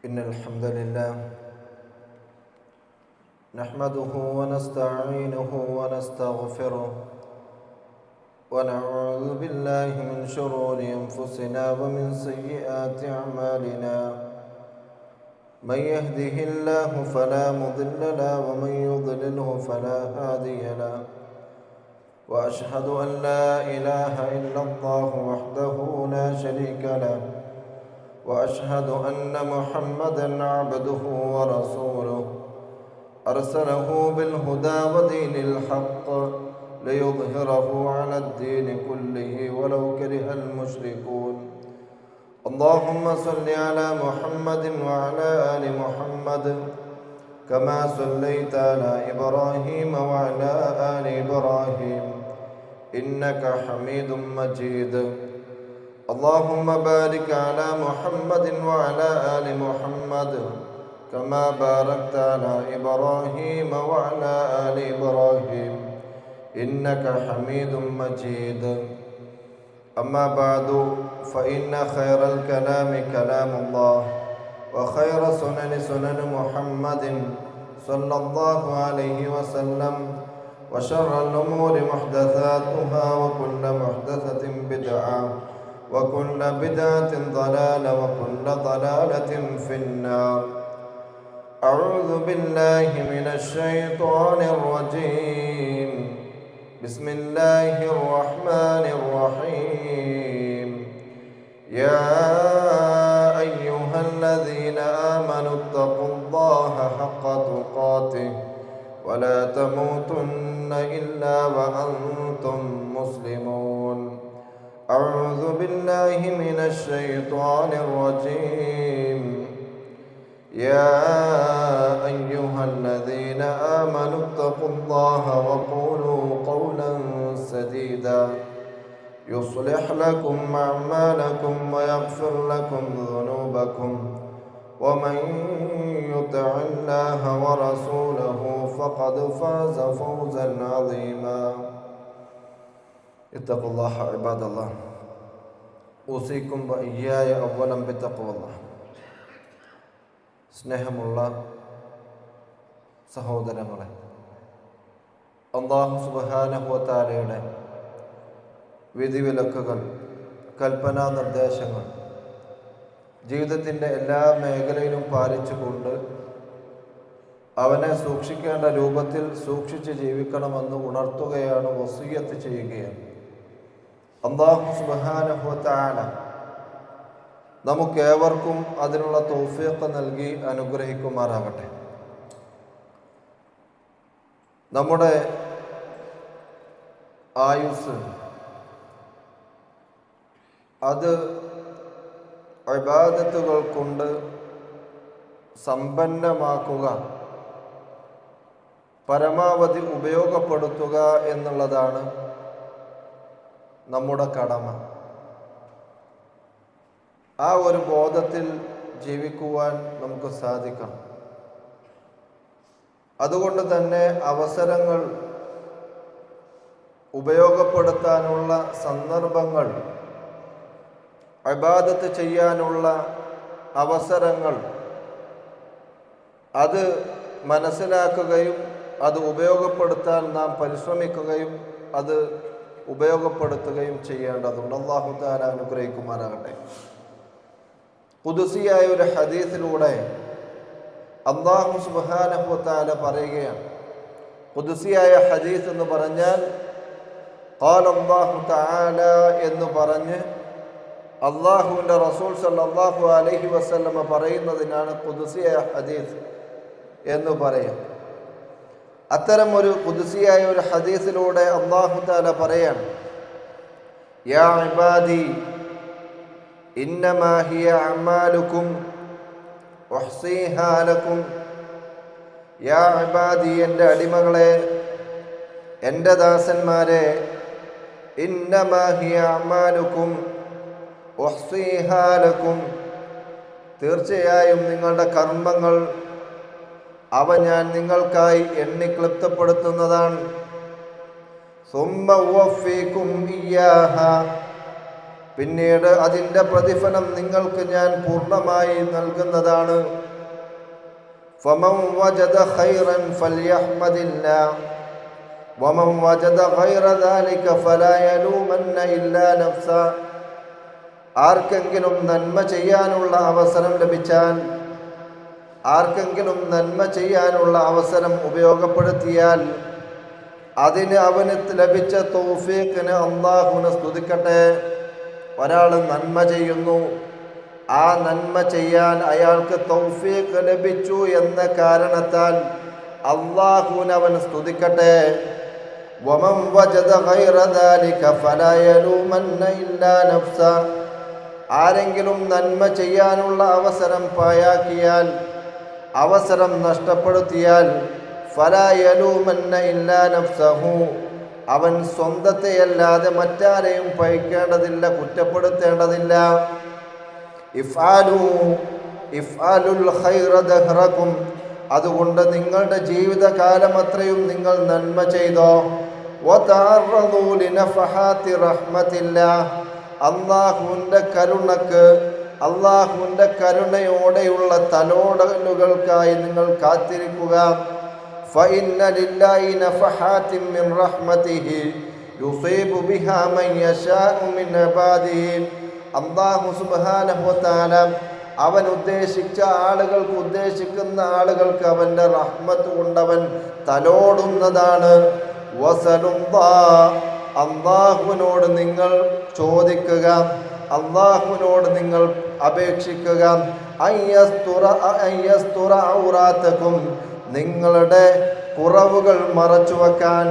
إن الحمد لله نحمده ونستعينه ونستغفره ونعوذ بالله من شرور أنفسنا ومن سيئات أعمالنا. من يهده الله فلا مضل له ومن يضلله فلا هادي له. وأشهد أن لا إله إلا الله وحده لا شريك له. وأشهد أن محمدًا عبده ورسوله أرسله بالهدى ودين الحق ليظهره على الدين كله ولو كره المشركون. اللهم صل على محمد وعلى آل محمد كما صليت على إبراهيم وعلى آل إبراهيم إنك حميد مجيد. اللهم بارك على محمد وعلى آل محمد كما باركت على إبراهيم وعلى آل إبراهيم إنك حميد مجيد. أما بعد فإن خير الكلام كلام الله وخير سنن محمد صلى الله عليه وسلم وشر الأمور محدثاتها وكل محدثة بدعة وكل بدعة ضلالة وكل ضلالة في النار. أعوذ بالله من الشيطان الرجيم. بسم الله الرحمن الرحيم. يا أيها الذين آمنوا اتقوا الله حق تقاته ولا تموتن إلا وأنتم مسلمون. أعوذ بالله من الشيطان الرجيم. يا أيها الذين آمنوا اتقوا الله وقولوا قولا سديدا يصلح لكم أعمالكم ويغفر لكم ذنوبكم ومن يطع الله ورسوله فقد فاز فوزا عظيما. اتقوا الله عباد الله. أوصيكم وإياي أولا بتقوى الله. സ്നേഹമുള്ള സഹോദരങ്ങളെ, അല്ലാഹു സുബ്ഹാനഹു വ തആലയുടെ വിധിവിലക്കുകൾ, കൽപ്പനാ നിർദ്ദേശങ്ങൾ ജീവിതത്തിൻ്റെ എല്ലാ മേഖലയിലും പാലിച്ചുകൊണ്ട് അവനെ സൂക്ഷിക്കേണ്ട രൂപത്തിൽ സൂക്ഷിച്ച് ജീവിക്കണമെന്ന് ഉണർത്തുകയാണ്, വസിയ്യത്ത് ചെയ്യുകയാണ്. അല്ലാഹു സുബ്ഹാനഹു വ തആല നമുക്കേവർക്കും അതിനുള്ള തൗഫീഖ് നൽകി അനുഗ്രഹിക്കുമാറാകട്ടെ. നമ്മുടെ ആയുസ് അത് ഇബാദത്തുകൾ കൊണ്ട് സമ്പന്നമാക്കുക, പരമാവധി ഉപയോഗപ്പെടുത്തുക എന്നുള്ളതാണ് നമ്മുടെ കടമ. ആ ഒരു ബോധത്തിൽ ജീവിക്കുവാൻ നമുക്ക് സാധിക്കണം. അതുകൊണ്ട് തന്നെ അവസരങ്ങൾ ഉപയോഗപ്പെടുത്താനുള്ള സന്ദർഭങ്ങൾ, ഇബാദത്ത് ചെയ്യാനുള്ള അവസരങ്ങൾ അത് മനസ്സിലാക്കുകയും അത് ഉപയോഗപ്പെടുത്താൻ നാം പരിശ്രമിക്കുകയും അത് ഉപയോഗപ്പെടുത്തുകയും ചെയ്യേണ്ടതുണ്ട്. അല്ലാഹു തആല അനുഗ്രഹിക്കുമാറാകട്ടെ. ഖുദ്സിയായ ഒരു ഹദീസിലൂടെ അല്ലാഹു സുബ്ഹാനഹു വ തആല പറയുകയാണ്. ഖുദ്സിയായ ഹദീസ് എന്ന് പറഞ്ഞാൽ ഖാല അല്ലാഹു തആല എന്ന് പറഞ്ഞ് അല്ലാഹുവിൻ്റെ റസൂൽ സല്ലല്ലാഹു അലൈഹി വസല്ലമ പറയുന്നതിനാണ് ഖുദ്സിയായ ഹദീസ് എന്ന് പറയുക. അത്തരം ഒരു ഖുദ്സിയായ ഒരു ഹദീസിലൂടെ അല്ലാഹു തആല പറയാണ്, യാ ഇബാദി ഇന്നമാ ഹിയ അഅമാലുകും ഉഹ്സീഹാ ലക്കും. യാ ഇബാദി, എൻ്റെ അടിമകളെ, എൻ്റെ ദാസന്മാരെ, ഇന്നമാ ഹിയ അഅമാലുകും ഉഹ്സീഹാ ലക്കും, തീർച്ചയായും നിങ്ങളുടെ കർമ്മങ്ങൾ അവ ഞാൻ നിങ്ങൾക്കായി എണ്ണിക്ലിപ്തപ്പെടുത്തുന്നതാണ്. സുമ്മ ഉവഫീകും ഇയ്യാഹ, പിന്നീട് അതിൻ്റെ പ്രതിഫലം നിങ്ങൾക്ക് ഞാൻ പൂർണ്ണമായി നൽകുന്നതാണ്. ഫമൻ വജദ ഖൈറൻ ഫൽയഹ്മദില്ലാഹ് വമൻ വജദ ഗൈറ ദാലിക ഫലാ യലൂമന്ന ഇല്ലാ നഫ്സ. ആർക്കെങ്കിലും നന്മ ചെയ്യാനുള്ള അവസരം ലഭിച്ചാൽ, ആർക്കെങ്കിലും നന്മ ചെയ്യാനുള്ള അവസരം ഉപയോഗപ്പെടുത്തിയാൽ അതിന് അവന് ലഭിച്ച തൗഫീഖിന് അല്ലാഹുവിനെ സ്തുതിക്കട്ടെ. ഒരാൾ നന്മ ചെയ്യുന്നു, ആ നന്മ ചെയ്യാൻ അയാൾക്ക് തൗഫീഖ് ലഭിച്ചു എന്ന കാരണത്താൽ അല്ലാഹുവിനെ അവൻ സ്തുതിക്കട്ടെ. വമൻ വജദ ഗൈറ ദാലിക ഫലാ യലൂമന്ന ഇല്ലാ നഫ്സ. ആരെങ്കിലും നന്മ ചെയ്യാനുള്ള അവസരം പാഴാക്കിയാൽ, അവസരം നഷ്ടപ്പെടുത്തിയാൽ, ഫലാ യലൂമന്ന ഇല്ലാ നഫ്സഹു, അവൻ സ്വന്തത്തെയല്ലാതെ മറ്റാരെയും പഴിക്കേണ്ടതില്ല, കുറ്റപ്പെടുത്തേണ്ടതില്ല. ഇഫ്ആലുൽ ഖൈറ ദഹ്റകും, അതുകൊണ്ട് നിങ്ങളുടെ ജീവിതകാലം അത്രയും നിങ്ങൾ നന്മ ചെയ്തോ. വതഅറദൂ ലിനഫഹാത്തി റഹ്മത്തില്ലാഹ്, അല്ലാഹുവിൻ്റെ കരുണക്ക്, അല്ലാഹുവിൻ്റെ കരുണയോടെയുള്ള തലോടലുകൾക്കായി നിങ്ങൾ കാത്തിരിക്കുക. ഫഇന്ന ലില്ലാഹി നഫഹാത്തിൻ മിൻ റഹ്മതിഹി യുസീബു ബിഹാ മൻ യശാഉ മിൻ ഇബാദിഹി. അല്ലാഹു സുബ്ഹാനഹു വ തആല അവൻ ഉദ്ദേശിച്ച ആളുകൾക്ക്, ഉദ്ദേശിക്കുന്ന ആളുകൾക്ക് അവൻ്റെ റഹ്മത്ത് കൊണ്ടവൻ തലോടുന്നതാണ്. അല്ലാഹുവിനോട് നിങ്ങൾ ചോദിക്കുക, അല്ലാഹുവിനോട് നിങ്ങൾ അപേക്ഷിക്കുക. അയ്യസ്തുറ ഔറാത്തകും, നിങ്ങളുടെ കുറവുകൾ മറച്ചുവെക്കാൻ,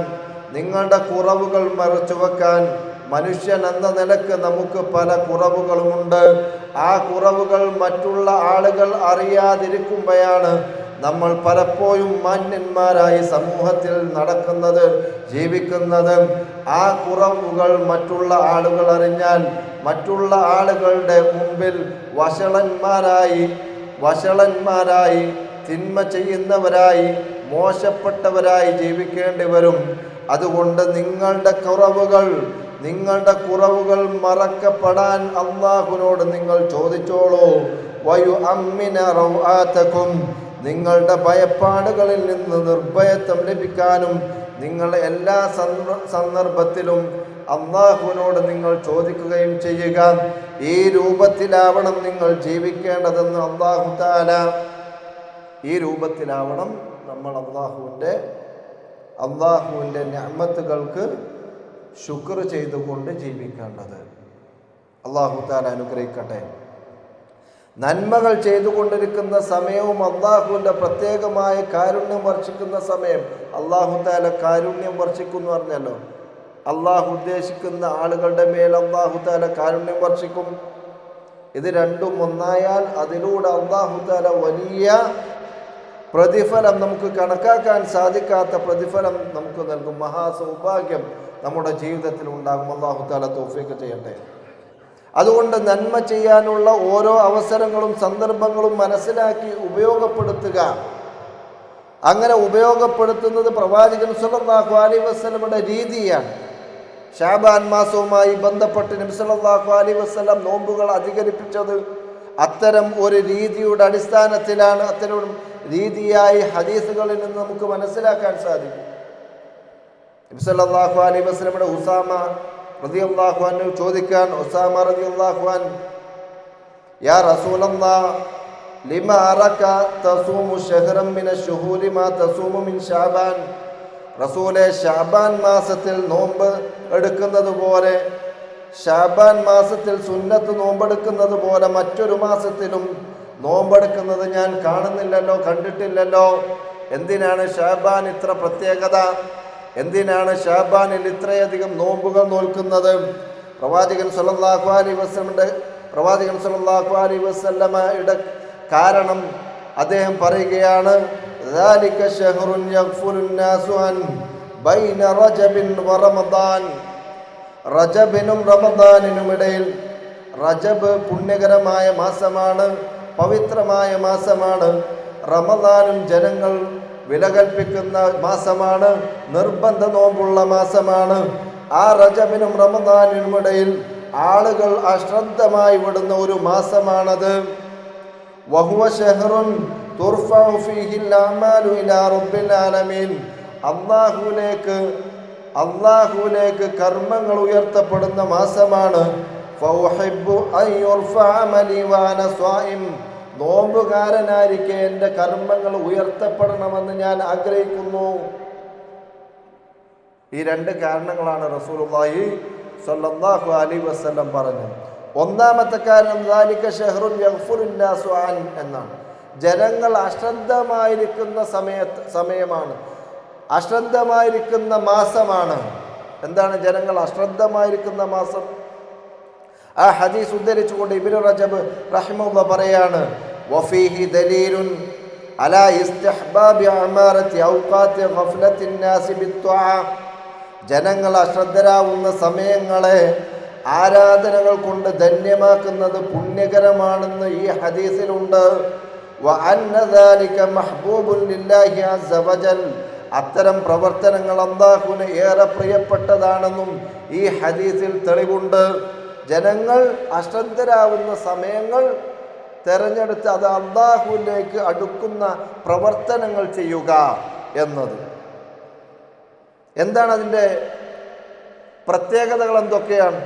നിങ്ങളുടെ കുറവുകൾ മറച്ചുവെക്കാൻ. മനുഷ്യൻ എന്ന നിലക്ക് നമുക്ക് പല കുറവുകളുമുണ്ട്. ആ കുറവുകൾ മറ്റുള്ള ആളുകൾ അറിയാതിരിക്കുമ്പോഴാണ് നമ്മൾ പലപ്പോഴും മാന്യന്മാരായി സമൂഹത്തിൽ നടക്കുന്നത്, ജീവിക്കുന്നത്. ആ കുറവുകൾ മറ്റുള്ള ആളുകൾ അറിഞ്ഞാൽ മറ്റുള്ള ആളുകളുടെ മുമ്പിൽ വഷളന്മാരായി തിന്മ ചെയ്യുന്നവരായി, മോശപ്പെട്ടവരായി ജീവിക്കേണ്ടി വരും. അതുകൊണ്ട് നിങ്ങളുടെ കുറവുകൾ മറക്കപ്പെടാൻ അല്ലാഹുവിനോട് നിങ്ങൾ ചോദിച്ചോളൂ. വയു അമ്മിന റൗആതകും, നിങ്ങളുടെ ഭയപ്പാടുകളിൽ നിന്ന് നിർഭയത്വം ലഭിക്കാനും നിങ്ങൾ എല്ലാ സന്ദർഭത്തിലും അല്ലാഹുവിനോട് നിങ്ങൾ ചോദിക്കുകയും ചെയ്യുക. ഈ രൂപത്തിലാവണം നിങ്ങൾ ജീവിക്കേണ്ടതെന്ന് അല്ലാഹു തആല, ഈ രൂപത്തിലാവണം നമ്മൾ അല്ലാഹുവിൻ്റെ നിഅമത്തുകൾക്ക് ശുക്ർ ചെയ്തുകൊണ്ട് ജീവിക്കേണ്ടത്. അല്ലാഹു തആല അനുഗ്രഹിക്കട്ടെ. നന്മകൾ ചെയ്തുകൊണ്ടിരിക്കുന്ന സമയവും അല്ലാഹുവിൻ്റെ പ്രത്യേകമായ കാരുണ്യം വർഷിക്കുന്ന സമയം. അല്ലാഹു തആല കാരുണ്യം വർഷിക്കുന്നു പറഞ്ഞല്ലോ. അല്ലാഹു ഉദ്ദേശിക്കുന്ന ആളുകളുടെ മേൽ അല്ലാഹു തആല കാരുണ്യം വർഷിക്കും. ഇത് രണ്ടും ഒന്നായാൽ അതിലൂടെ അല്ലാഹു തആല വലിയ പ്രതിഫലം, നമുക്ക് കണക്കാക്കാൻ സാധിക്കാത്ത പ്രതിഫലം നമുക്ക് നൽകും. മഹാസൗഭാഗ്യം നമ്മുടെ ജീവിതത്തിൽ ഉണ്ടാകും. അല്ലാഹു തആല തൗഫീഖ് ചെയ്യട്ടെ. അതുകൊണ്ട് നന്മ ചെയ്യാനുള്ള ഓരോ അവസരങ്ങളും സന്ദർഭങ്ങളും മനസ്സിലാക്കി ഉപയോഗപ്പെടുത്തുക. അങ്ങനെ ഉപയോഗപ്പെടുത്തുന്നത് പ്രവാചകൻ സല്ലല്ലാഹു അലൈഹി വസല്ലമയുടെ രീതിയാണ്. ശഅബാൻ മാസവുമായി ബന്ധപ്പെട്ട് നബി സല്ലല്ലാഹു അലൈഹി വസല്ലം നോമ്പുകൾ അധികരിപ്പിച്ചത് അത്തരം ഒരു രീതിയുടെ അടിസ്ഥാനത്തിലാണ്. അത്തരം രീതിയായി ഹദീസുകളിൽ നിന്ന് നമുക്ക് മനസ്സിലാക്കാൻ സാധിക്കും. നബി സല്ലല്ലാഹു അലൈഹി വസല്ലമയുടെ ഉസാമ റളിയല്ലാഹു അൻഹു ചോദിക്കാൻ, ഉസാമ റളിയല്ലാഹു അൻഹു, യാ റസൂലല്ലാഹ് ലിമ അറക തസൂമു ശഹ്റൻ മിന ശുഹൂരി മാ തസൂമു മിൻ ശഅബാൻ. റസൂലേ, ശഅബാൻ മാസത്തിൽ നോമ്പ് എടുക്കുന്നത് പോലെ, ശഅബാൻ മാസത്തിൽ സുന്നത്ത് നോമ്പെടുക്കുന്നത് പോലെ മറ്റൊരു മാസത്തിലും നോമ്പെടുക്കുന്നത് ഞാൻ കാണുന്നില്ലല്ലോ, കണ്ടിട്ടില്ലല്ലോ. എന്തിനാണ് ശഅബാൻ ഇത്ര പ്രത്യേകത? എന്തിനാണ് ശഅബാനിൽ ഇത്രയധികം നോമ്പുകൾ നോൽക്കുന്നത്? പ്രവാചകൻ സല്ലല്ലാഹു അലൈഹി വസല്ലമയുടെ കാരണം അദ്ദേഹം പറയുകയാണ്, ذلك شهر يغفل الناس عنه بين رجب ورمضان. റജബിനും റമദാനിനും ഇടയിൽ, റജബ് പുണ്യകരമായ മാസമാണ്, പവിത്രമായ മാസമാണ്. റമദാനും ജനങ്ങൾ വില കൽപ്പിക്കുന്ന മാസമാണ്, നിർബന്ധ നോമ്പുള്ള മാസമാണ്. ആ റജബിനും റമദാനിനും ഇടയിൽ ആളുകൾ അശ്രദ്ധമായി വിടുന്ന ഒരു മാസമാണത്. വഹുവ ശഹ്റുൻ തുർഫഉ ഫീഹിൽ അഅമാലു ഇലാ റബ്ബിൽ ആലമീൻ. അല്ലാഹുവിലേക്ക് കർമ്മങ്ങൾ ഉയർത്തപ്പെടുന്ന മാസമാണ്. ഫഉഹിബ്ബു അൻ യുർഫഅ അമലി വഅന സ്വായിം. നോമ്പുകാരനായിരിക്കെ എൻ്റെ കർമ്മങ്ങൾ ഉയർത്തപ്പെടണമെന്ന് ഞാൻ ആഗ്രഹിക്കുന്നു. ഈ രണ്ട് കാരണങ്ങളാണ് റസൂലുള്ളാഹി സ്വല്ലല്ലാഹു അലൈഹി വസല്ലം പറഞ്ഞത്. ഒന്നാമത്തെ കാരണം ദാലിക ശഹ്റുൻ യഗ്ഫുറുൻ നാസു അൻ എന്നാണ്. ജനങ്ങൾ അശ്രദ്ധമായിരിക്കുന്ന സമയമാണ്, അശ്രദ്ധമായിരിക്കുന്ന മാസമാണ്. എന്താണ് ജനങ്ങൾ അശ്രദ്ധമായിരിക്കുന്ന മാസം? ആ ഹദീസ് ഉദ്ധരിച്ചുകൊണ്ട് ഇബ്നു റജബ് റഹിമഹുല്ലാഹ് പറയാണ്, വഫീഹി ദലീലുൻ അലാ ഇസ്തിഹ്ബാബി അമാറത്തി ഔഖാത്തി ഗഫ്ലത്തിൻ നാസി ബിദ്ദുആ. ജനങ്ങൾ അശ്രദ്ധരാവുന്ന സമയങ്ങളെ ആരാധനകൾ കൊണ്ട് ധന്യമാക്കുന്നത് പുണ്യകരമാണെന്ന് ഈ ഹദീസിലുണ്ട്. വഅന്ന ദാലിക മഹ്ബൂബുൻ ലില്ലാഹി അസ്സ വജൽ. അത്തരം പ്രവർത്തനങ്ങൾ അല്ലാഹുവിന് ഏറെ പ്രിയപ്പെട്ടതാണെന്നും ഈ ഹദീസിൽ തെളിവുണ്ട്. ജനങ്ങൾ അശ്രദ്ധരാവുന്ന സമയങ്ങൾ തെരഞ്ഞെടുത്ത് അത് അല്ലാഹുവിലേക്ക് അടുക്കുന്ന പ്രവർത്തനങ്ങൾ ചെയ്യുക എന്നത്. എന്താണ് അതിൻ്റെ പ്രത്യേകതകൾ? എന്തൊക്കെയാണ്?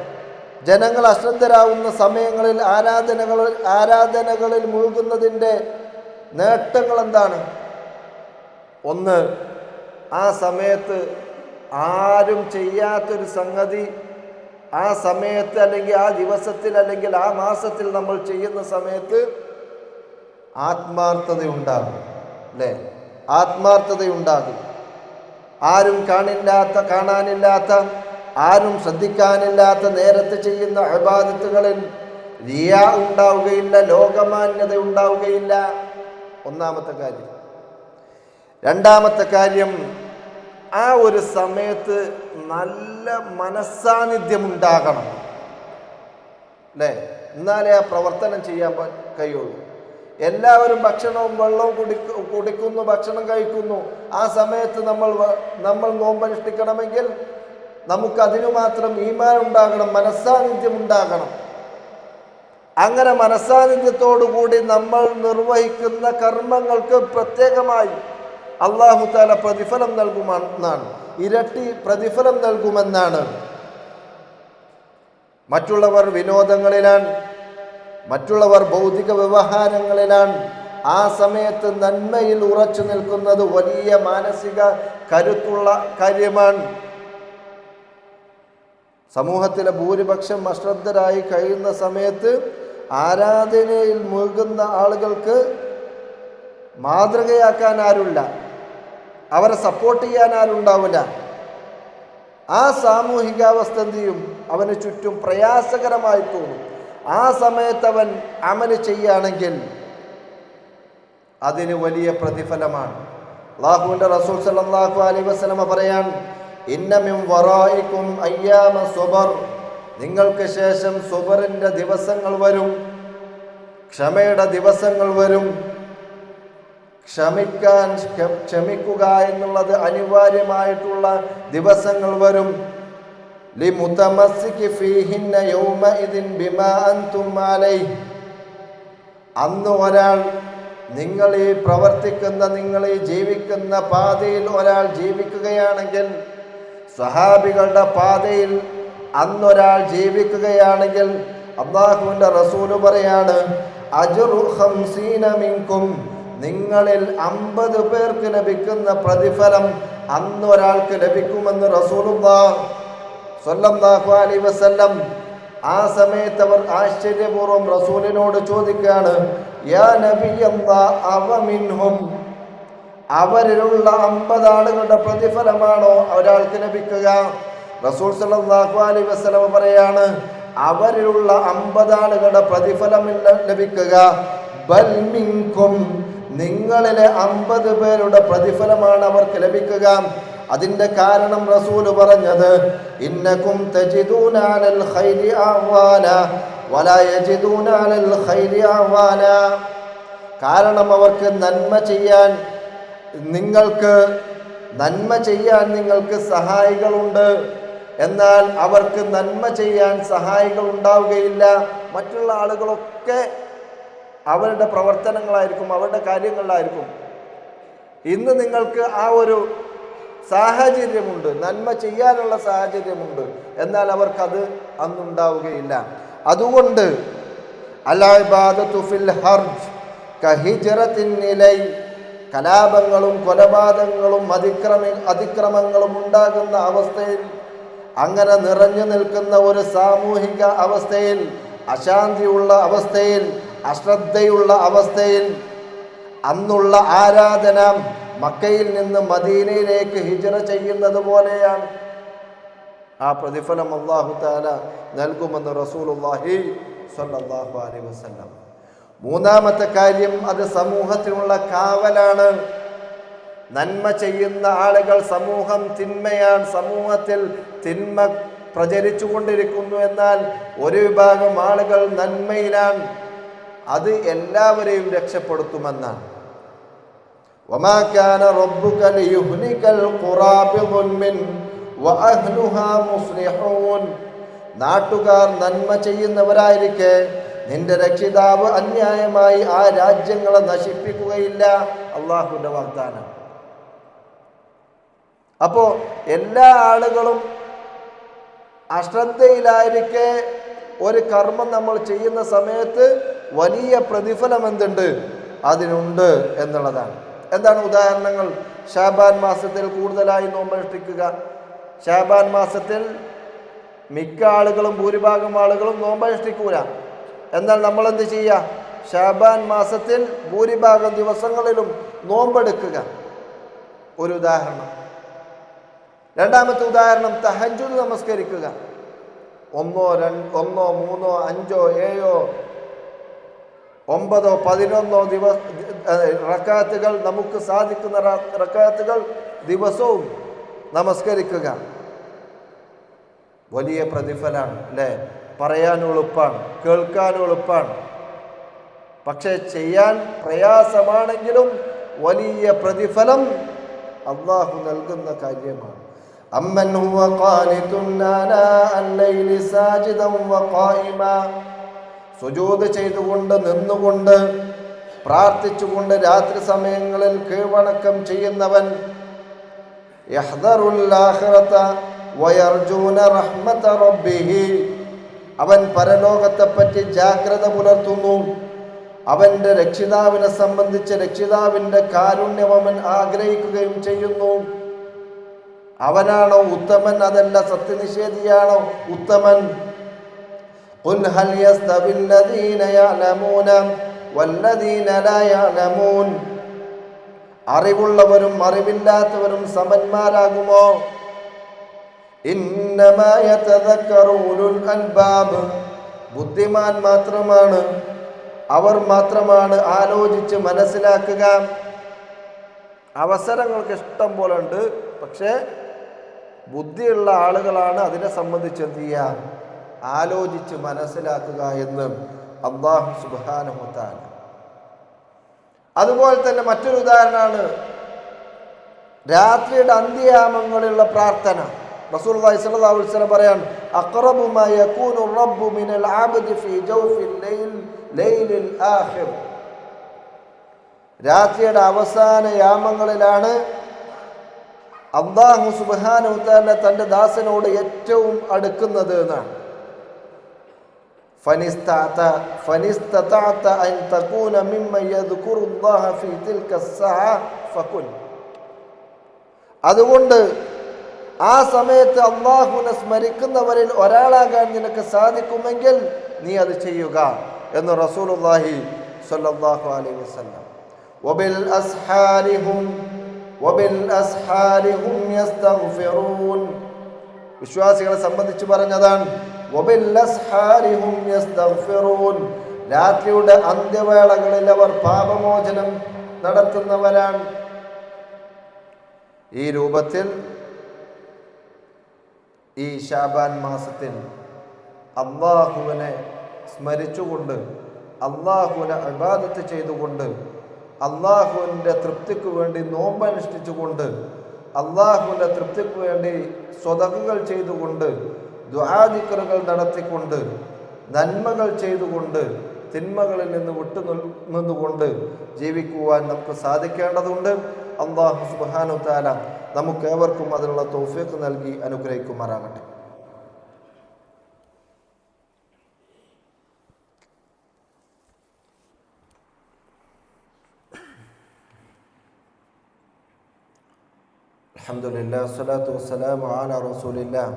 ജനങ്ങൾ അശ്രദ്ധരാവുന്ന സമയങ്ങളിൽ ആരാധനകളിൽ മുഴുകുന്നതിൻ്റെ നേട്ടങ്ങൾ എന്താണ്? ഒന്ന്, ആ സമയത്ത് ആരും ചെയ്യാത്തൊരു സംഗതി ആ സമയത്ത് അല്ലെങ്കിൽ ആ ദിവസത്തിൽ അല്ലെങ്കിൽ ആ മാസത്തിൽ നമ്മൾ ചെയ്യുന്ന സമയത്ത് ആത്മാർത്ഥതയുണ്ടാകും. അല്ലേ? ആത്മാർത്ഥതയുണ്ടാകും. ആരും കാണാനില്ലാത്ത ആരും ശ്രദ്ധിക്കാനില്ലാത്ത നേരത്തെ ചെയ്യുന്ന ഇബാദത്തുകളിൽ റിയാ ഉണ്ടാവുകയില്ല, ലോകമാന്യത ഉണ്ടാവുകയില്ല. ഒന്നാമത്തെ കാര്യം. രണ്ടാമത്തെ കാര്യം, ആ ഒരു സമയത്ത് നല്ല മനസ്സാന്നിധ്യം ഉണ്ടാകണം. അല്ലേ? എന്നാലേ ആ പ്രവർത്തനം ചെയ്യാൻ കഴിയുള്ളൂ. എല്ലാവരും ഭക്ഷണവും വെള്ളവും കുടിക്കുന്നു, ഭക്ഷണം കഴിക്കുന്നു. ആ സമയത്ത് നമ്മൾ നോമ്പനുഷ്ഠിക്കണമെങ്കിൽ നമുക്കതിനു മാത്രം ഈമാൻ ഉണ്ടാകണം, മനസ്സാന്നിധ്യം ഉണ്ടാകണം. അങ്ങനെ മനസ്സാന്നിധ്യത്തോടുകൂടി നമ്മൾ നിർവഹിക്കുന്ന കർമ്മങ്ങൾക്ക് പ്രത്യേകമായി അല്ലാഹു തആല പ്രതിഫലം നൽകുമെന്നാണ്, ഇരട്ടി പ്രതിഫലം നൽകുമെന്നാണ്. മറ്റുള്ളവർ വിനോദങ്ങളിലാണ്, മറ്റുള്ളവർ ഭൗതിക വ്യവഹാരങ്ങളിലാണ്. ആ സമയത്ത് നന്മയിൽ ഉറച്ചു നിൽക്കുന്നത് വലിയ മാനസിക കരുത്തുള്ള കാര്യമാണ്. സമൂഹത്തിലെ ഭൂരിപക്ഷം അശ്രദ്ധരായി കഴിയുന്ന സമയത്ത് ആരാധനയിൽ മുഴുകുന്ന ആളുകൾക്ക് മാതൃകയാക്കാൻ ആരുമില്ല, അവരെ സപ്പോർട്ട് ചെയ്യാൻ ആരുണ്ടാവില്ല. ആ സാമൂഹികാവസ്ഥ എന്ത് ചെയ്യും? അവന് ചുറ്റും പ്രയാസകരമായി തോന്നും. ആ സമയത്ത് അവൻ അമല് ചെയ്യുകയാണെങ്കിൽ അതിന് വലിയ പ്രതിഫലമാണ്. അല്ലാഹുവിൻ്റെ റസൂൽ സല്ലല്ലാഹു അലൈഹി വസല്ലമ പറയാൻ, ഇന്ന മിൻ വറായിക്കും അയ്യാമ സുബർ. നിങ്ങൾക്ക് ശേഷം സുബറിൻ്റെ ദിവസങ്ങൾ വരും, ക്ഷമയുടെ ദിവസങ്ങൾ വരും. ക്ഷമിക്കുക എന്നുള്ളത് അനിവാര്യമായിട്ടുള്ള ദിവസങ്ങൾ വരും. ലിമുതമസ്സികി ഫീഹിന്ന യൗമഇദിൻ ബിമാ അൻതും അലൈഹി. അന്ന് ഒരാൾ നിങ്ങൾ ഈ ജീവിക്കുന്ന പാതയിൽ ഒരാൾ ജീവിക്കുകയാണെങ്കിൽ, സ്വഹാബികളുടെ പാതയിൽ അന്നൊരാൾ ജീവിക്കുകയാണെങ്കിൽ, അല്ലാഹുവിൻ്റെ റസൂല് പറയാണ്, അജ്റു 50 മിൻകും. നിങ്ങളിൽ 50 പേർക്ക് ലഭിക്കുന്ന പ്രതിഫലം അന്നൊരാൾക്ക് ലഭിക്കുമെന്ന് റസൂലുള്ളാഹി സ്വല്ലല്ലാഹു അലൈഹി വസല്ലം. ആ സമയത്ത് അവർ ആശ്ചര്യപൂർവ്വം റസൂലിനോട് ചോദിക്കുകയാണ്, യാ നബിയല്ലാഹ് അവ മിൻഹും. അവരിലുള്ള 50 ആളുകളുടെ പ്രതിഫലമാണോ ഒരാൾക്ക് ലഭിക്കുക? റസൂൽ സല്ലല്ലാഹു അലൈഹി വസല്ലം പറയാണ്, അവരിലുള്ള 50 ആളുകളുടെ പ്രതിഫലം ലഭിക്കുക. ബൽ മിൻകും. നിങ്ങളിലെ 50 പേരുടെ പ്രതിഫലമാണ് അവർക്ക് ലഭിക്കുക. അതിൻ്റെ കാരണം റസൂൽ പറഞ്ഞത്, ഇന്നകും തജിദൂന അലൽ ഖൈരി അവാന വലാ യജിദൂന അലൽ ഖൈരി അവാന. കാരണം അവർക്ക് നന്മ ചെയ്യാൻ നിങ്ങൾക്ക് സഹായികളുണ്ട്, എന്നാൽ അവർക്ക് നന്മ ചെയ്യാൻ സഹായികൾ ഉണ്ടാവുകയില്ല. മറ്റുള്ള ആളുകളൊക്കെ അവരുടെ പ്രവർത്തനങ്ങളായിരിക്കും, അവരുടെ കാര്യങ്ങളിലായിരിക്കും. ഇന്ന് നിങ്ങൾക്ക് ആ ഒരു സാഹചര്യമുണ്ട്, നന്മ ചെയ്യാനുള്ള സാഹചര്യമുണ്ട്, എന്നാൽ അവർക്കത് അന്നുണ്ടാവുകയില്ല. അതുകൊണ്ട് അൽ-ഇബാദത്തു ഫിൽ ഹർജ് കഹിജ്റത്തിൻ ഇലൈ, കലാപങ്ങളും കൊലപാതകങ്ങളും അതിക്രമങ്ങളും ഉണ്ടാകുന്ന അവസ്ഥയിൽ, അങ്ങനെ നിറഞ്ഞു നിൽക്കുന്ന ഒരു സാമൂഹിക അവസ്ഥയിൽ, അശാന്തിയുള്ള അവസ്ഥയിൽ, അശ്രദ്ധയുള്ള അവസ്ഥയിൽ അന്നുള്ള ആരാധന മക്കയിൽ നിന്ന് മദീനയിലേക്ക് ഹിജ്റ ചെയ്യുന്നത് പോലെയാണ്. ആ പ്രതിഫലം അല്ലാഹു തആല നൽകുമെന്ന് റസൂലുള്ളാഹി സ്വല്ലല്ലാഹു അലൈഹി വസല്ലം. മൂന്നാമത്തെ കാര്യം, അത് സമൂഹത്തിനുള്ള കാവലാണ്. നന്മ ചെയ്യുന്ന ആളുകൾ, സമൂഹം തിന്മയാണ്, സമൂഹത്തിൽ തിന്മ പ്രചരിച്ചു കൊണ്ടിരിക്കുന്നു, എന്നാൽ ഒരു വിഭാഗം ആളുകൾ നന്മയിലാണ്, അത് എല്ലാവരെയും രക്ഷപ്പെടുത്തുമെന്നാണ്. വമാ കാന റബ്ബുക ലിയുഹ്ലികൽ ഖുറാ ബിദുൽമിൻ വഅഹ്ലുഹാ മുസ്ലിഹൂൻ. നാട്ടുകാർ നന്മ ചെയ്യുന്നവരായിരിക്കെ നിന്റെ രക്ഷിതാവ് അന്യായമായി ആ രാജ്യങ്ങളെ നശിപ്പിക്കുകയില്ല. അള്ളാഹുവിന്റെ വാഗ്ദാനം. അപ്പോ എല്ലാ ആളുകളും അശ്രദ്ധയിലായിരിക്കെ ഒരു കർമ്മം നമ്മൾ ചെയ്യുന്ന സമയത്ത് വലിയ പ്രതിഫലം എന്തുണ്ട്, അതിനുണ്ട് എന്നുള്ളതാണ്. എന്താണ് ഉദാഹരണങ്ങൾ? ശഅബാൻ മാസത്തിൽ കൂടുതലായി നോമ്പനുഷ്ഠിക്കുക. ശഅബാൻ മാസത്തിൽ മിക്ക ആളുകളും, ഭൂരിഭാഗം ആളുകളും നോമ്പനുഷ്ഠിക്കൂല. എന്നാൽ നമ്മൾ എന്ത് ചെയ്യുക? ശഅബാൻ മാസത്തിൽ ഭൂരിഭാഗം ദിവസങ്ങളിലും നോമ്പെടുക്കുക. ഒരു ഉദാഹരണം. രണ്ടാമത്തെ ഉദാഹരണം, തഹജ്ജുദ് നമസ്കരിക്കുക. 1, 2, 1, 3, 5, 7, 9, 11 റക്അത്തുകൾ, നമുക്ക് സാധിക്കുന്ന റക്അത്തുകൾ ദിവസവും നമസ്കരിക്കുക. വലിയ പ്രതിഫലമാണ് അല്ലേ? പറയാൻ എളുപ്പമാണ്, കേൾക്കാൻ എളുപ്പമാണ്, പക്ഷെ ചെയ്യാൻ പ്രയാസമാണെങ്കിലും വലിയ പ്രതിഫലം അല്ലാഹു നൽകുന്ന കാര്യമാണ്. അമ്മൻ ഹുവ ഖാനിതുൻ ആനാഅൽ ലൈലി സാജിദൻ വഖായിമാ, സുജൂദ് ചെയ്തുകൊണ്ട്, നിന്നുകൊണ്ട്, പ്രാർത്ഥിച്ചുകൊണ്ട് രാത്രി സമയങ്ങളിൽ കീഴ്വണക്കം ചെയ്യുന്നവൻ. യഹ്ദറുൽ ആഖിറത വയർജൂന റഹ്മത റബ്ബിഹി, അവൻ പരലോകത്തെപ്പറ്റി ജാഗ്രത പുലർത്തുന്നു. അവൻ്റെ രക്ഷിതാവിനെ സംബന്ധിച്ച് രക്ഷിതാവിൻ്റെ കാരുണ്യം അവൻ ആഗ്രഹിക്കുകയും ചെയ്യുന്നു. അവനാണോ ഉത്തമൻ? അതല്ല, സത്യനിഷേധിയാണോ ഉത്തമൻ? ഖുൽ ഹൽ യസ്തവിൽ ലദീന യഅലമൂന വല്ലദീന ലാ യഅലമൂൻ, അറിവുള്ളവരും അറിവില്ലാത്തവരും സമന്മാരാകുമോ? ഇന്നമാ യതദക്കറു ഉലുൽ അൽബാബ്, ബുദ്ധിമാൻ മാത്രമാണ്, അവർ മാത്രമാണ് ആലോചിച്ച് മനസ്സിലാക്കുക. അവസരങ്ങൾക്ക് ഇഷ്ടം പോലെ ഉണ്ട്, പക്ഷേ ബുദ്ധിയുള്ള ആളുകളാണ് അതിനെ സംബന്ധിച്ച് എന്ത് ചെയ്യുക? ആലോചിച്ച് മനസ്സിലാക്കുക എന്ന് അല്ലാഹു സുബ്ഹാനഹു വ തആല. അതുപോലെ തന്നെ മറ്റൊരു ഉദാഹരണമാണ് രാത്രിയുടെ അന്ത്യയാമങ്ങളിലുള്ള പ്രാർത്ഥന. റസൂലുള്ളാഹി സ്വല്ലല്ലാഹു അലൈഹി വസല്ലം പറയാൻ, അഖറബു മാ യകൂനു റബ്ബു മിനൽ അബ്ദി ഫീ ജൗഫിൽ ലൈലിൽ ആഖിർ, രാത്രിയുടെ അവസാന യാമങ്ങളിലാണ് അല്ലാഹു സുബ്ഹാനഹു വ തആല തൻ്റെ ദാസനോട് ഏറ്റവും അടുക്കുന്നത് എന്നാണ്. ഫനിസ്തതഅത അൻ തകൂന മിമ്മൻ യദ്കുറുല്ലാഹ ഫീ തിൽക അസ്സഅ ഫകുൻ, അതുകൊണ്ട് ആ സമയത്ത് അല്ലാഹുവിനെ സ്മരിക്കുന്നവരിൽ ഒരാളാകാൻ നിനക്ക് സാധിക്കുമെങ്കിൽ നീ അത് ചെയ്യുക എന്ന് റസൂലുള്ളാഹി സ്വല്ലല്ലാഹു അലൈഹി വസല്ലം. വബിൽ അസ്ഹാരിഹും യസ്തഗ്ഫിറൂൻ, വിശ്വാസികളെ സംബന്ധിച്ച് പറഞ്ഞതാണ്. വബിൽ അസ്ഹാരിഹും യസ്തഗ്ഫിറൂൻ, രാത്രിയുടെ അന്ത്യവേളകളിൽ അവർ പാപമോചനം നടത്തുന്നവരാണ്. ഈ രൂപത്തിൽ ഈ ശഅബാൻ മാസത്തിൽ അല്ലാഹുവിനെ സ്മരിച്ചുകൊണ്ട്, അല്ലാഹുവിനെ ഇബാദത്ത് ചെയ്തുകൊണ്ട്, അല്ലാഹുവിൻ്റെ തൃപ്തിക്ക് വേണ്ടി നോമ്പനുഷ്ഠിച്ചുകൊണ്ട് അള്ളാഹുവിൻ്റെ തൃപ്തിക്ക് വേണ്ടി സ്വതകൾ ചെയ്തുകൊണ്ട്, ദുആദിക്റുകൾ നടത്തിക്കൊണ്ട്, നന്മകൾ ചെയ്തുകൊണ്ട്, തിന്മകളിൽ നിന്ന് നിന്നുകൊണ്ട് ജീവിക്കുവാൻ നമുക്ക് സാധിക്കേണ്ടതുണ്ട്. അല്ലാഹു സുബ്ഹാനഹു വ തആല നമുക്കേവർക്കും അതിനുള്ള തൗഫീഖ് നൽകി അനുഗ്രഹിക്കുമാറാകട്ടെ. അൽഹംദുലില്ലാഹി വസ്സലാത്തു വസ്സലാമു അലാ റസൂലില്ലാഹ്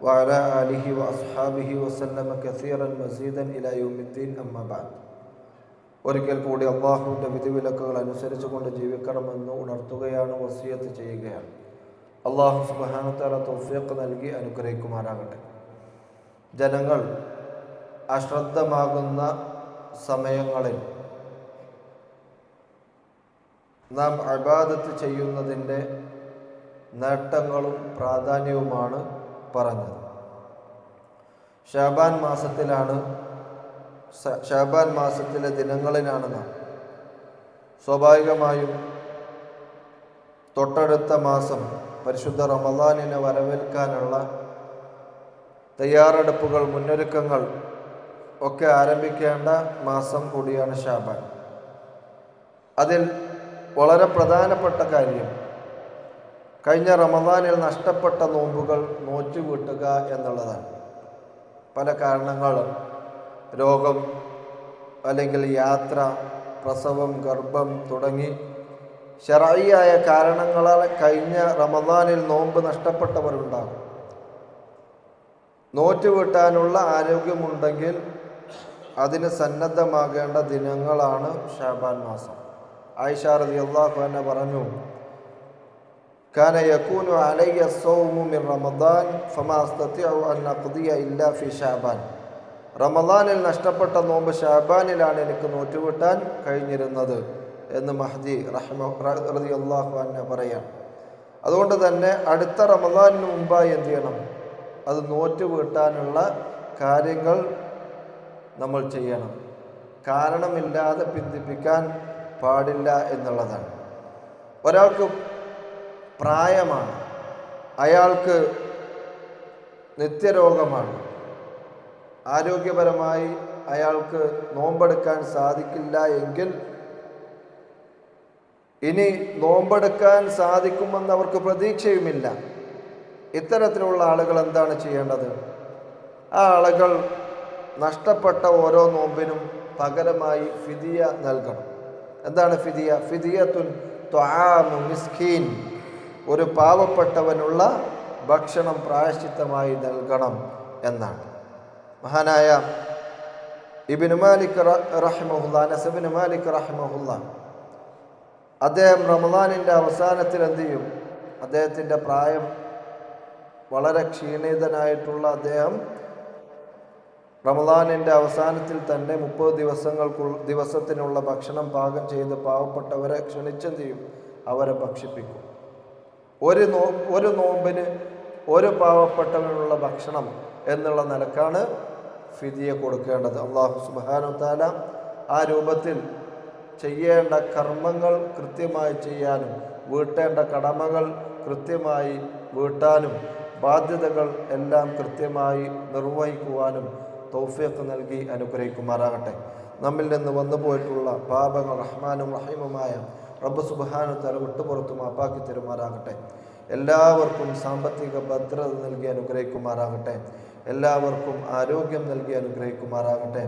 വഅലാ ആലിഹി വഅസ്ഹാബിഹി വസല്ലമ കസീറൻ മസീദൻ ഇലാ യൗമിദ്ദീൻ. അമ്മാ ബഅദ്. ഒരിക്കൽ കൂടി അള്ളാഹുവിൻ്റെ വിധിവിലക്കുകൾ അനുസരിച്ചുകൊണ്ട് ജീവിക്കണമെന്ന് ഉണർത്തുകയാണ്, വസിയത്ത് ചെയ്യുകയാണ്. അള്ളാഹു സുബ്ഹാനഹു വ തആല തൗഫീഖ് നൽകി അനുഗ്രഹിക്കുമാറാകട്ടെ. ജനങ്ങൾ അശ്രദ്ധമാകുന്ന സമയങ്ങളിൽ നാം ഇബാദത്ത് ചെയ്യുന്നതിൻ്റെ നേട്ടങ്ങളും പ്രാധാന്യവുമാണ് പറഞ്ഞത്. ശഅബാൻ മാസത്തിലെ ദിനങ്ങളിലാണ് നാം സ്വാഭാവികമായും തൊട്ടടുത്ത മാസം പരിശുദ്ധ റമളാനിനെ വരവേൽക്കാനുള്ള തയ്യാറെടുപ്പുകൾ, മുന്നൊരുക്കങ്ങൾ ഒക്കെ ആരംഭിക്കേണ്ട മാസം കൂടിയാണ് ശഅബാൻ. അതിൽ വളരെ പ്രധാനപ്പെട്ട കാര്യം കഴിഞ്ഞ റമളാനിൽ നഷ്ടപ്പെട്ട നോമ്പുകൾ നോറ്റുവീട്ടുക എന്നുള്ളതാണ്. പല കാരണങ്ങൾ, രോഗം അല്ലെങ്കിൽ യാത്ര, പ്രസവം, ഗർഭം തുടങ്ങി ശർഈയായ കാരണങ്ങളാൽ കഴിഞ്ഞ റമളാനിൽ നോമ്പ് നഷ്ടപ്പെട്ടവരുണ്ടാകും. നോറ്റുവീട്ടാനുള്ള ആരോഗ്യമുണ്ടെങ്കിൽ അതിന് സന്നദ്ധമാകേണ്ട ദിനങ്ങളാണ് ശഅബാൻ മാസം. ആയിഷ റളിയല്ലാഹു അൻഹ പറഞ്ഞു, കാന യകൂനു അലയ്യ സൗമു മിൻ റമളാൻ ഫമാ അസ്തതിഉ അൻ അഖ്ദിയ ഇല്ലാ ഫി ശഅബാൻ. റമളാനിൽ നഷ്ടപ്പെട്ട നോമ്പ് ശഅബാനിലാണ് എനിക്ക് നോറ്റുവീട്ടാൻ കഴിഞ്ഞിരുന്നത് എന്ന് മഹ്ദി റളിയല്ലാഹു അൻഹ പറയാം. അതുകൊണ്ട് തന്നെ അടുത്ത റമളാനിന് മുമ്പായി എന്ത് ചെയ്യണം? അത് നോറ്റുവീട്ടാനുള്ള കാര്യങ്ങൾ നമ്മൾ ചെയ്യണം. കാരണമില്ലാതെ പിന്തിപ്പിക്കാൻ പാടില്ല എന്നുള്ളതാണ്. ഒരാൾക്ക് പ്രായമാണ്, അയാൾക്ക് നിത്യരോഗമാണ്, ആരോഗ്യപരമായി അയാൾക്ക് നോമ്പെടുക്കാൻ സാധിക്കില്ല എങ്കിൽ ഇനി നോമ്പെടുക്കാൻ സാധിക്കുമെന്ന് അവർക്ക് പ്രതീക്ഷയുമില്ല. ഇത്തരത്തിലുള്ള ആളുകൾ എന്താണ് ചെയ്യേണ്ടത്? ആ ആളുകൾ നഷ്ടപ്പെട്ട ഓരോ നോമ്പിനും പകരമായി ഫിദിയ നൽകണം. എന്താണ് ഫിദിയ? ഫിദിയത്തുൻ തുആമു മിസ്കീൻ, ഒരു പാവപ്പെട്ടവനുള്ള ഭക്ഷണം പ്രായശ്ചിത്തമായി നൽകണം എന്നാണ്. മഹാനായ ഇബ്നു മാലിക് റഹിമഹുല്ലാ, അനസ് ഇബ്നു മാലിക് റഹിമഹുല്ലാ, അദ്ദേഹം റമളാനിൻ്റെ അവസാനത്തിൽ എന്ത് ചെയ്യും? അദ്ദേഹത്തിൻ്റെ പ്രായം വളരെ ക്ഷീണിതനായിട്ടുള്ള അദ്ദേഹം റമളാനിൻ്റെ അവസാനത്തിൽ തന്നെ 30 ദിവസത്തിനുള്ള ഭക്ഷണം പാകം ചെയ്ത് പാവപ്പെട്ടവരെ ക്ഷണിച്ചെന്ത് ചെയ്യും? അവരെ ഭക്ഷിപ്പിക്കും. ഒരു നോമ്പിന് ഒരു പാവപ്പെട്ടവനുള്ള ഭക്ഷണം എന്നുള്ള നിലക്കാണ് ഫിദിയ കൊടുക്കേണ്ടത്. അല്ലാഹു സുബ്ഹാനഹു വ തആല ആ രൂപത്തിൽ ചെയ്യേണ്ട കർമ്മങ്ങൾ കൃത്യമായി ചെയ്യാനും, വീട്ടേണ്ട കടമകൾ കൃത്യമായി വീട്ടാനും, ബാധ്യതകൾ എല്ലാം കൃത്യമായി നിർവഹിക്കുവാനും തൗഫീഖ് നൽകി അനുഗ്രഹിക്കുമാറാകട്ടെ. നമ്മിൽ നിന്ന് വന്നുപോയിട്ടുള്ള പാപങ്ങൾ റഹ്മാനും റഹീമുമായ റബ്ബ് സുബ്ഹാനഹു വ തആല വിട്ടുപുറത്തു മാപ്പാക്കി തരുമാറാകട്ടെ. എല്ലാവർക്കും സാമ്പത്തിക ഭദ്രത നൽകി അനുഗ്രഹിക്കുമാറാകട്ടെ. എല്ലാവർക്കും ആരോഗ്യം നൽകി അനുഗ്രഹിക്കുമാറാകട്ടെ.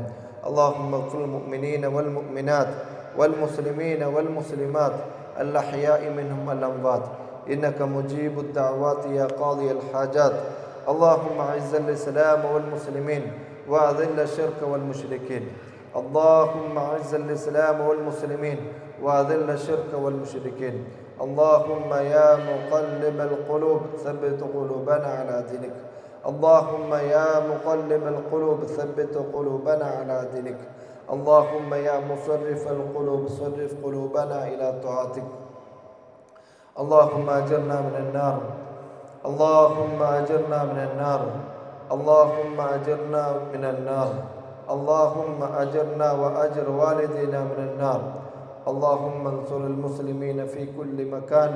അല്ലാഹുമ്മ ഖുൽ മുഅ്മിനീന വൽ മുഅ്മിനാത്ത് വൽ മുസ്ലിമീന വൽ മുസ്ലിമാത്ത് അൽ അഹ്യാഇ മിൻഹും വൽ അംവാത്ത് ഇന്നക മുജീബുദ് ദഅവാതി യാ ഖാദിയൽ ഹാജാത്ത്. അല്ലാഹുമ്മ അഇസ്സൽ ഇസ്ലാമ വൽ മുസ്ലിമീൻ വഅദില്ല الشرك والمشركين. اللهم أعز الإسلام والمسلمين وأذل الشرك والمشركين. اللهم يا مقلب القلوب ثبت قلوبنا على دينك. اللهم يا مقلب القلوب ثبت قلوبنا على دينك. اللهم يا مصرف القلوب صرف قلوبنا إلى طاعتك. اللهم أجرنا من النار. اللهم أجرنا من النار. اللهم أجرنا من النار. اللهم أجرنا وأجر والدينا من النار. اللهم انصر المسلمين في كل مكان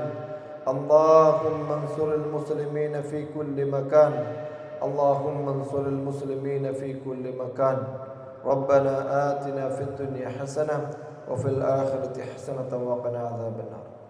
اللهم انصر المسلمين في كل مكان. اللهم انصر المسلمين في كل مكان. ربنا آتنا في الدنيا حسنة وفي الآخرة حسنة وقنا عذاب النار.